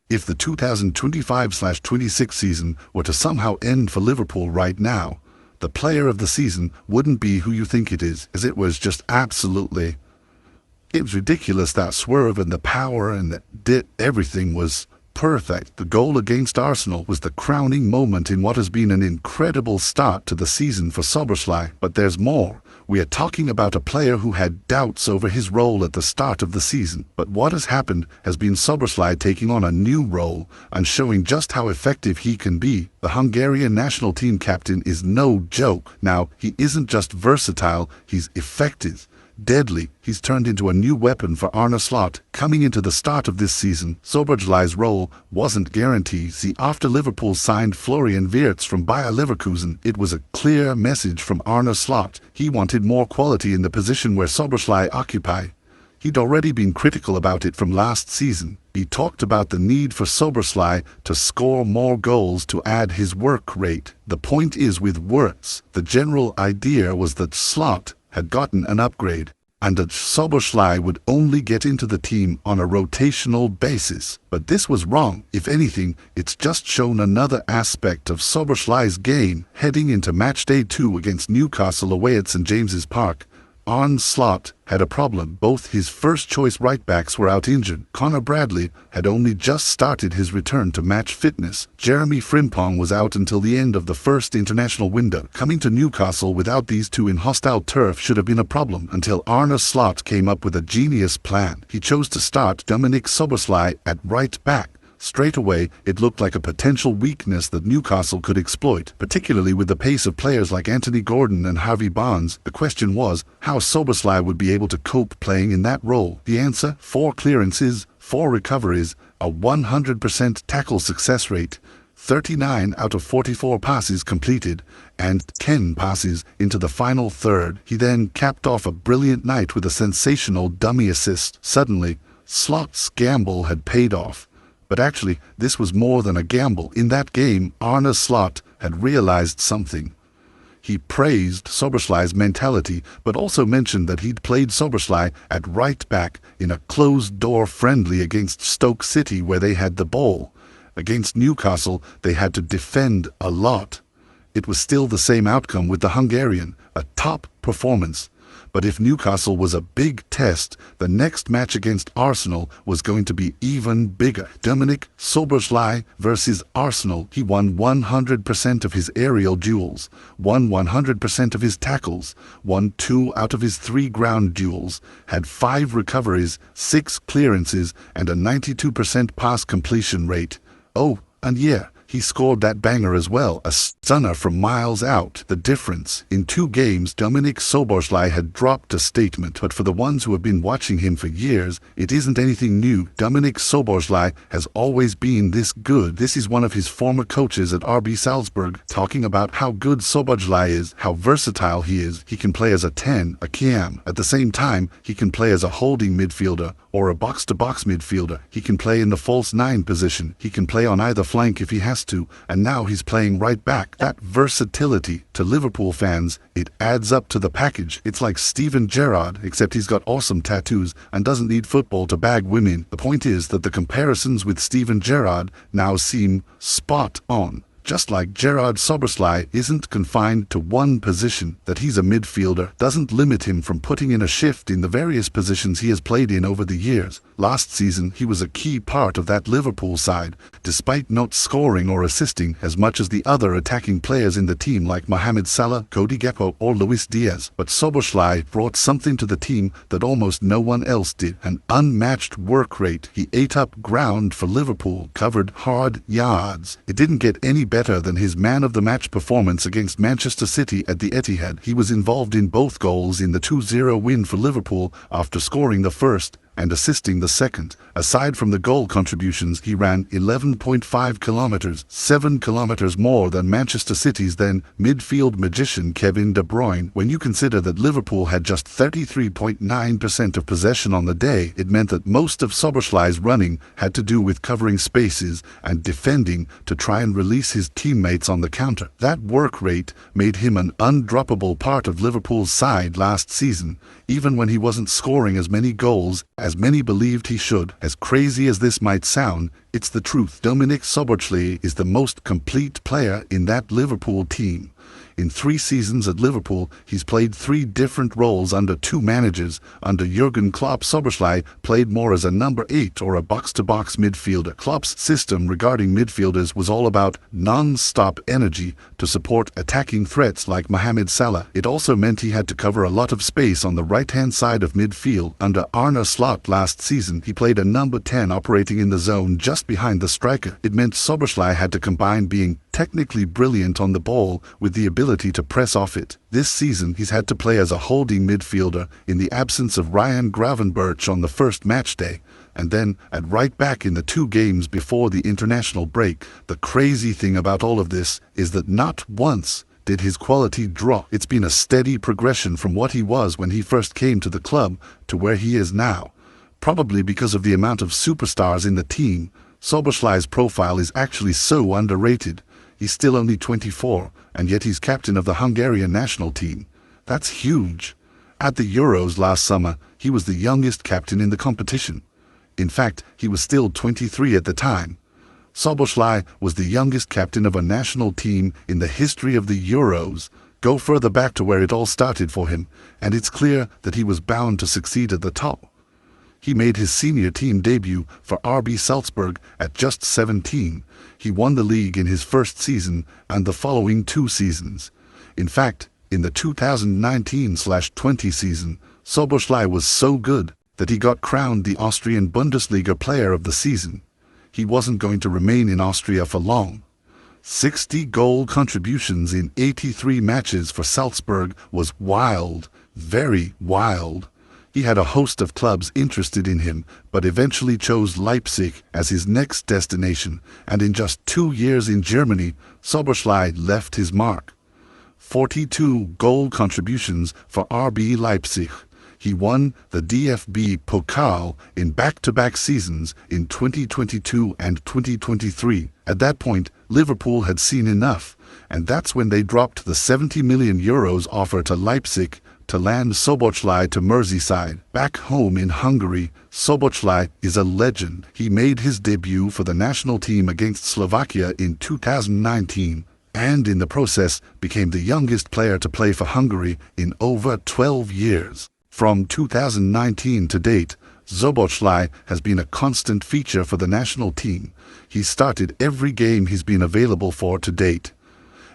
If the 2025/26 season were to somehow end for Liverpool right now, the player of the season wouldn't be who you think it is, as it was just absolutely... It was ridiculous, that swerve and the power and everything was perfect. The goal against Arsenal was the crowning moment in what has been an incredible start to the season for Szoboszlai. But there's more. We are talking about a player who had doubts over his role at the start of the season. But what has happened has been Szoboszlai taking on a new role and showing just how effective he can be. The Hungarian national team captain is no joke. Now, he isn't just versatile, he's effective. Deadly. He's turned into a new weapon for Arne Slot. Coming into the start of this season, Szoboszlai's role wasn't guaranteed. See, after Liverpool signed Florian Wirtz from Bayer Leverkusen, it was a clear message from Arne Slot. He wanted more quality in the position where Szoboszlai occupied. He'd already been critical about it from last season. He talked about the need for Szoboszlai to score more goals to add his work rate. The point is, with Wirtz, the general idea was that Slot had gotten an upgrade, and that Szoboszlai would only get into the team on a rotational basis. But this was wrong. If anything, it's just shown another aspect of Szoboszlai's game. Heading into matchday 2 against Newcastle away at St James's Park, Arne Slot had a problem. Both his first-choice right-backs were out injured. Connor Bradley had only just started his return to match fitness. Jeremy Frimpong was out until the end of the first international window. Coming to Newcastle without these two in hostile turf should have been a problem, until Arne Slot came up with a genius plan. He chose to start Dominik Szoboszlai at right-back. Straight away, it looked like a potential weakness that Newcastle could exploit, particularly with the pace of players like Anthony Gordon and Harvey Barnes. The question was how Szoboszlai would be able to cope playing in that role. The answer: 4 clearances, 4 recoveries, a 100% tackle success rate, 39 out of 44 passes completed, and 10 passes into the final third. He then capped off a brilliant night with a sensational dummy assist. Suddenly, Slot's gamble had paid off. But actually, this was more than a gamble. In that game, Arne Slot had realized something. He praised Szoboszlai's mentality, but also mentioned that he'd played Szoboszlai at right-back in a closed-door friendly against Stoke City where they had the ball. Against Newcastle, they had to defend a lot. It was still the same outcome with the Hungarian, a top performance. But if Newcastle was a big test, the next match against Arsenal was going to be even bigger. Dominik Szoboszlai versus Arsenal. He won 100% of his aerial duels, won 100% of his tackles, won 2 out of his 3 ground duels, had 5 recoveries, 6 clearances, and a 92% pass completion rate. Oh, and yeah, he scored that banger as well, a stunner from miles out. The difference: in 2 games, Dominik Szoboszlai had dropped a statement, but for the ones who have been watching him for years, it isn't anything new. Dominik Szoboszlai has always been this good. This is one of his former coaches at RB Salzburg talking about how good Szoboszlai is, how versatile he is. He can play as a 10, a cam. At the same time, he can play as a holding midfielder or a box-to-box midfielder. He can play in the false 9 position. He can play on either flank if he has to, and now he's playing right back. That versatility, to Liverpool fans, it adds up to the package. It's like Steven Gerrard, except he's got awesome tattoos and doesn't need football to bag women. The point is that the comparisons with Steven Gerrard now seem spot on. Just like Gerard, Szoboszlai isn't confined to one position. That he's a midfielder doesn't limit him from putting in a shift in the various positions he has played in over the years. Last season, he was a key part of that Liverpool side, despite not scoring or assisting as much as the other attacking players in the team like Mohamed Salah, Cody Gakpo, or Luis Diaz. But Szoboszlai brought something to the team that almost no one else did: an unmatched work rate. He ate up ground for Liverpool, covered hard yards. It didn't get any better than his man-of-the-match performance against Manchester City at the Etihad. He was involved in both goals in the 2-0 win for Liverpool after scoring the first and assisting the second. Aside from the goal contributions, he ran 11.5 kilometers, 7 kilometers more than Manchester City's then midfield magician Kevin De Bruyne. When you consider that Liverpool had just 33.9% of possession on the day, it meant that most of Szoboszlai's running had to do with covering spaces and defending to try and release his teammates on the counter. That work rate made him an undroppable part of Liverpool's side last season, even when he wasn't scoring as many goals as as many believed he should. As crazy as this might sound, it's the truth. Dominik Szoboszlai is the most complete player in that Liverpool team. In 3 seasons at Liverpool, he's played 3 different roles under 2 managers. Under Jurgen Klopp, Szoboszlai played more as a number 8 or a box-to-box midfielder. Klopp's system regarding midfielders was all about non-stop energy to support attacking threats like Mohamed Salah. It also meant he had to cover a lot of space on the right-hand side of midfield. Under Arne Slot last season, he played a number 10 operating in the zone just behind the striker. It meant Szoboszlai had to combine being technically brilliant on the ball with the ability to press off it. This season, he's had to play as a holding midfielder in the absence of Ryan Gravenberch on the first match day, and then at right back in the 2 games before the international break. The crazy thing about all of this is that not once did his quality drop. It's been a steady progression from what he was when he first came to the club to where he is now. Probably because of the amount of superstars in the team, Szoboszlai's profile is actually so underrated. He's still only 24, and yet he's captain of the Hungarian national team. That's huge. At the Euros last summer, he was the youngest captain in the competition. In fact, he was still 23 at the time. Szoboszlai was the youngest captain of a national team in the history of the Euros. Go further back to where it all started for him, and it's clear that he was bound to succeed at the top. He made his senior team debut for RB Salzburg at just 17. He won the league in his first season and the following 2 seasons. In fact, in the 2019/20 season, Szoboszlai was so good that he got crowned the Austrian Bundesliga Player of the Season. He wasn't going to remain in Austria for long. 60 goal contributions in 83 matches for Salzburg was wild, very wild. He had a host of clubs interested in him, but eventually chose Leipzig as his next destination, and in just 2 years in Germany, Szoboszlai left his mark. 42 goal contributions for RB Leipzig. He won the DFB Pokal in back-to-back seasons in 2022 and 2023. At that point, Liverpool had seen enough, and that's when they dropped the €70 million offer to Leipzig to land Szoboszlai to Merseyside. Back home in Hungary, Szoboszlai is a legend. He made his debut for the national team against Slovakia in 2019, and in the process became the youngest player to play for Hungary in over 12 years. From 2019 to date, Szoboszlai has been a constant feature for the national team. He started every game he's been available for to date.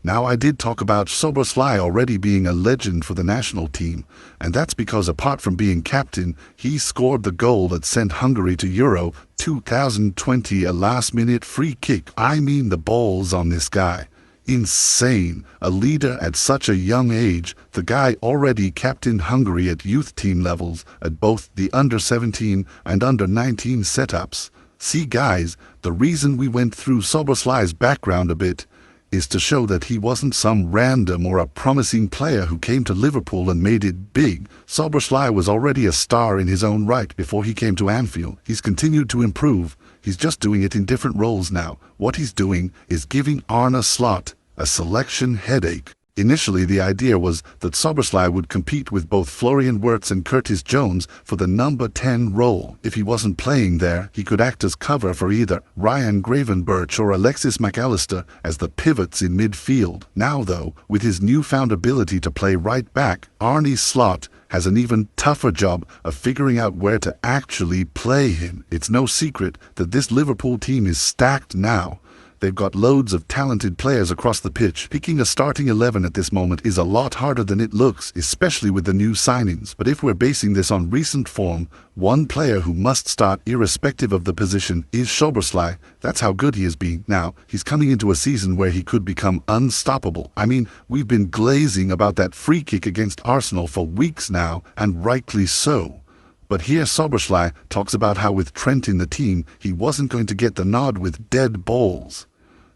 Now, I did talk about Szoboszlai already being a legend for the national team, and that's because apart from being captain, he scored the goal that sent Hungary to Euro 2020, a last-minute free kick. I mean, the balls on this guy. Insane. A leader at such a young age. The guy already captained Hungary at youth team levels at both the under-17 and under-19 setups. See, guys, the reason we went through Szoboszlai's background a bit is to show that he wasn't some random or a promising player who came to Liverpool and made it big. Szoboszlai was already a star in his own right before he came to Anfield. He's continued to improve. He's just doing it in different roles now. What he's doing is giving Arne Slot a selection headache. Initially, the idea was that Szoboszlai would compete with both Florian Wirtz and Curtis Jones for the number 10 role. If he wasn't playing there, he could act as cover for either Ryan Gravenberch or Alexis McAllister as the pivots in midfield. Now, though, with his newfound ability to play right back, Arne Slot has an even tougher job of figuring out where to actually play him. It's no secret that this Liverpool team is stacked now. They've got loads of talented players across the pitch. Picking a starting 11 at this moment is a lot harder than it looks, especially with the new signings. But if we're basing this on recent form, one player who must start irrespective of the position is Szoboszlai. That's how good he has been. Now, he's coming into a season where he could become unstoppable. I mean, we've been glazing about that free kick against Arsenal for weeks now, and rightly so. But here Szoboszlai talks about how with Trent in the team, he wasn't going to get the nod with dead balls.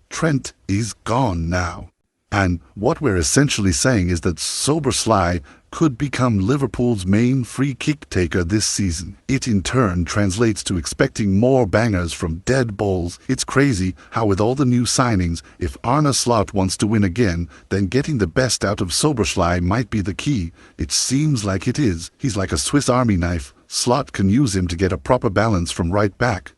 Trent is gone now. And what we're essentially saying is that Szoboszlai could become Liverpool's main free kick taker this season. It in turn translates to expecting more bangers from dead balls. It's crazy how with all the new signings, if Arne Slot wants to win again, then getting the best out of Szoboszlai might be the key. It seems like it is. He's like a Swiss Army knife, Slot can use him to get a proper balance from right back.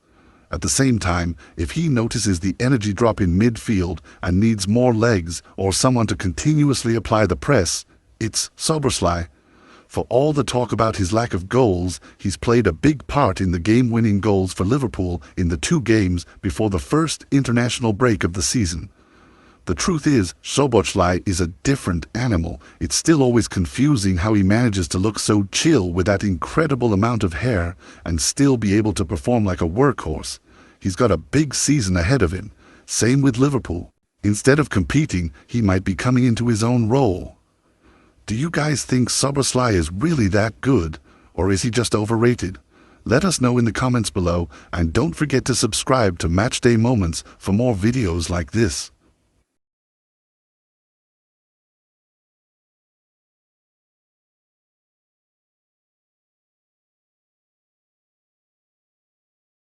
At the same time, if he notices the energy drop in midfield and needs more legs or someone to continuously apply the press, it's Szoboszlai. For all the talk about his lack of goals, he's played a big part in the game-winning goals for Liverpool in the 2 games before the first international break of the season. The truth is, Szoboszlai is a different animal. It's still always confusing how he manages to look so chill with that incredible amount of hair and still be able to perform like a workhorse. He's got a big season ahead of him. Same with Liverpool. Instead of competing, he might be coming into his own role. Do you guys think Szoboszlai is really that good, or is he just overrated? Let us know in the comments below, and don't forget to subscribe to Matchday Moments for more videos like this.